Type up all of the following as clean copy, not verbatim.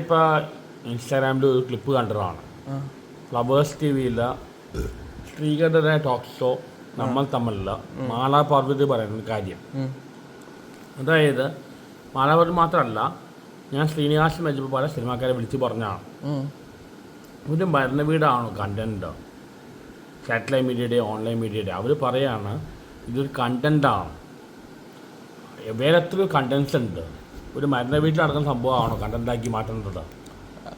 ഞാനിപ്പോൾ ഇൻസ്റ്റാഗ്രാമിൽ ഒരു ക്ലിപ്പ് കണ്ടതാണ്. ഫ്ലവേഴ്സ് ടി വിയില്ല ശ്രീകണ്ഠൻ്റെ ടോക്ക് ഷോ നമ്മൾ തമ്മിലുള്ള മാള പാർവതി പറയുന്ന കാര്യം. അതായത് മാള പാർവതി മാത്രമല്ല, ഞാൻ ശ്രീനിവാസൻ വെച്ചപ്പോൾ പല സിനിമാക്കാരെ വിളിച്ച് പറഞ്ഞാണ്, ഒരു മരണ വീടാണോ കണ്ടൻറ്റ്, സാറ്റലൈറ്റ് മീഡിയയുടെ ഓൺലൈൻ മീഡിയയുടെ. അവർ പറയാണ് ഇതൊരു കണ്ടൻറ്റാണ്. വേറെ എത്രയോ കണ്ടൻസ് ഉണ്ട്. ഒരു മരണ വീട്ടിൽ നടക്കുന്ന സംഭവമാണോ കണ്ടൻറ്റാക്കി മാറ്റുന്നത്?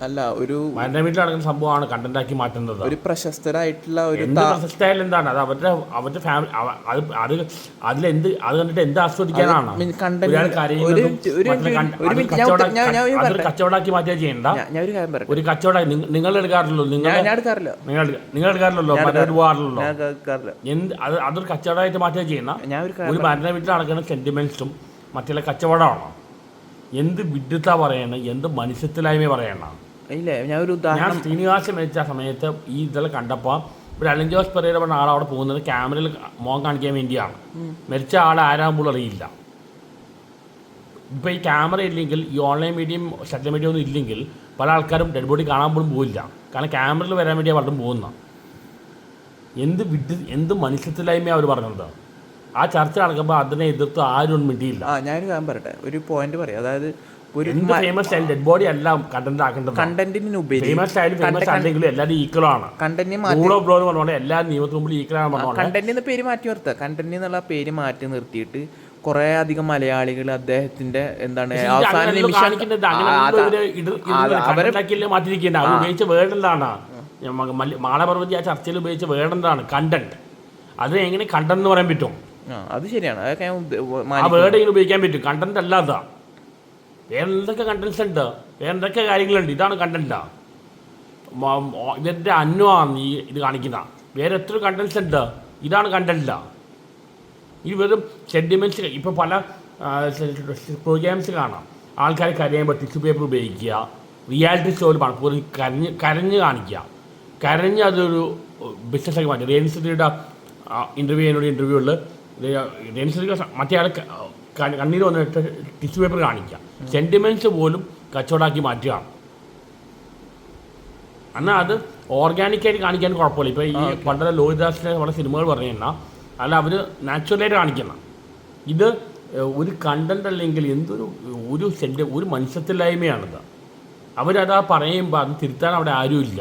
അല്ല, ഒരു മരണ വീട്ടിൽ നടക്കുന്ന സംഭവമാണ് കണ്ടൻറ്റാക്കി മാറ്റുന്നത്. ഒരു പ്രശസ്തരായിട്ടുള്ള ഒരു പ്രശസ്തയായാലും എന്താണ് അത് അവരുടെ ഫാമിലി അതിലെന്ത് അത് കണ്ടിട്ട് എന്ത് ആസ്വദിക്കാനാണ്? കച്ചവടാക്കി മാറ്റുക ചെയ്യണ്ട. ഒരു കച്ചവടം നിങ്ങൾ എടുക്കാറില്ലല്ലോ, നിങ്ങൾ എടുക്കാറില്ലല്ലോ, മറ്റൊരു പോകാറില്ലല്ലോ. അതൊരു കച്ചവടമായിട്ട് മാറ്റുക ചെയ്യുന്ന ഒരു മരണ വീട്ടിൽ നടക്കുന്ന സെന്റിമെന്റ്സും മറ്റുള്ള കച്ചവടമാണോ? എന്ത് വിഡ്ഢിത്താ പറയണ, എന്ത് മനുഷ്യത്തിലായ്മ പറയണ. ഞാൻ ശ്രീനിവാസൻ മരിച്ച സമയത്ത് ഈ ഇതെല്ലാം കണ്ടപ്പോൾ ഒരു അലൻ ജോസ് പെരേര പറഞ്ഞ ആളവിടെ പോകുന്നത് ക്യാമറയിൽ മോൻ കാണിക്കാൻ വേണ്ടിയാണ്. മരിച്ച ആൾ ആരാകുമ്പോൾ അറിയില്ല. ഇപ്പോൾ ഈ ക്യാമറ ഇല്ലെങ്കിൽ, ഈ ഓൺലൈൻ മീഡിയയും സാറ്റലൈറ്റ് മീഡിയ ഒന്നും ഇല്ലെങ്കിൽ പല ആൾക്കാരും ഡെഡ് ബോഡി കാണാൻ പോലും പോയില്ല. കാരണം ക്യാമറയിൽ വരാൻ വേണ്ടിയാണ് പലരും പോകുന്നത്. എന്ത് മനുഷ്യത്തിലായ്മയാണ് അവർ പറഞ്ഞത്. ആ ചർച്ച നടക്കുമ്പോൾ അതിനെ എതിർത്ത് ആരും മിണ്ടിയില്ല. ഞാനൊരു കാര്യം പറയട്ടെ, ഒരു പോയിന്റ് പറയാം. അതായത് ഫേമസ് സ്റ്റൈൽ ഡെഡ് ബോഡി അല്ല കണ്ടന്റ് ആക്കേണ്ടത്. ഫേമസ് സ്റ്റൈൽ ഫേമസ് അല്ലെങ്കിലും എല്ലാവരും ഈക്വൽ ആണ്. എല്ലാ നിയമത്തിന് മുമ്പിൽ ഈക്വൽ ആണ്. കണ്ടന്റ് പേര് മാറ്റി നിർത്തുക. കണ്ടന്റ് എന്നുള്ള പേര് മാറ്റി നിർത്തിയിട്ട് കുറെ അധികം മലയാളികൾ അദ്ദേഹത്തിന്റെ എന്താണ് അവസാന നിമിഷം ഉപയോഗിച്ച വേർഡ് എന്താണ്? മാളപർവതി ആ ചർച്ചയിൽ ഉപയോഗിച്ച വേർഡ് എന്താണ്? കണ്ടന്റ്. അത് എങ്ങനെ കണ്ടന്റ് എന്ന് പറയാൻ പറ്റും? അത് ശരിയാണ്. അതൊക്കെ ആ വേർഡ് എങ്ങനെ ഉപയോഗിക്കാൻ പറ്റും? കണ്ടന്റ് അല്ലാതെ വേറെ എന്തൊക്കെ കണ്ടൻസ് ഉണ്ട്, വേറെ എന്തൊക്കെ കാര്യങ്ങളുണ്ട്. ഇതാണ് കണ്ടന്റാ. ഇവരുടെ അന്നമാണ് ഈ ഇത് കാണിക്കുന്ന. വേറെ എത്ര കണ്ടൻസ് ഉണ്ട്, ഇതാണ് കണ്ടന്റാ. ഈ വെറും സെൻറ്റിമെൻറ്റ്സ്. ഇപ്പോൾ പല പ്രോഗ്രാംസ് കാണാം, ആൾക്കാർ കരയുമ്പോൾ ടിഷ്യൂ പേപ്പർ ഉപയോഗിക്കുക, റിയാലിറ്റി ഷോയിൽ പലപ്പോഴും കരഞ്ഞ് കാണിക്കുക. കരഞ്ഞ് അതൊരു ബിസിനസ്സാക്കി മാറ്റി. രേണുസുധിയുടെ ഇൻ്റർവ്യൂകളിൽ രേണുസുധിക്ക് മറ്റേ ആൾ കണ്ണീർ വന്നിട്ട് ടിഷ്യൂ പേപ്പർ കാണിക്കുക. സെൻറ്റിമെൻറ്റ്സ് പോലും കച്ചവടമാക്കി മാറ്റുകയാണ്. എന്നാൽ അത് ഓർഗാനിക്കായിട്ട് കാണിക്കാൻ കുഴപ്പമില്ല. ഇപ്പോൾ ഈ പണ്ടത്തെ ലോഹിദാസിൻ്റെ പല സിനിമകൾ പറഞ്ഞു കഴിഞ്ഞാൽ അല്ല, അവർ നാച്ചുറലായിട്ട് കാണിക്കണം. ഇത് ഒരു കണ്ടന്റ് അല്ലെങ്കിൽ ഒരു മനുഷ്യത്തില്ലായ്മയാണിത്. അവരതാ പറയുമ്പോൾ അത് തിരുത്താൻ അവിടെ ആരുമില്ല.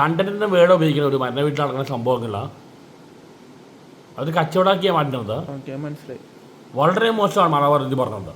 കണ്ടന്റിൻ്റെ വേർഡ് ഉപയോഗിക്കുന്ന ഒരു മരണ വീട്ടിൽ നടക്കുന്ന സംഭവങ്ങളാണ് അത് കച്ചവടമാക്കിയാണ് മാറ്റുന്നത്. മനസ്സിലായി. വളരെ മോശമാണ് മാളപർവതി പറഞ്ഞത്.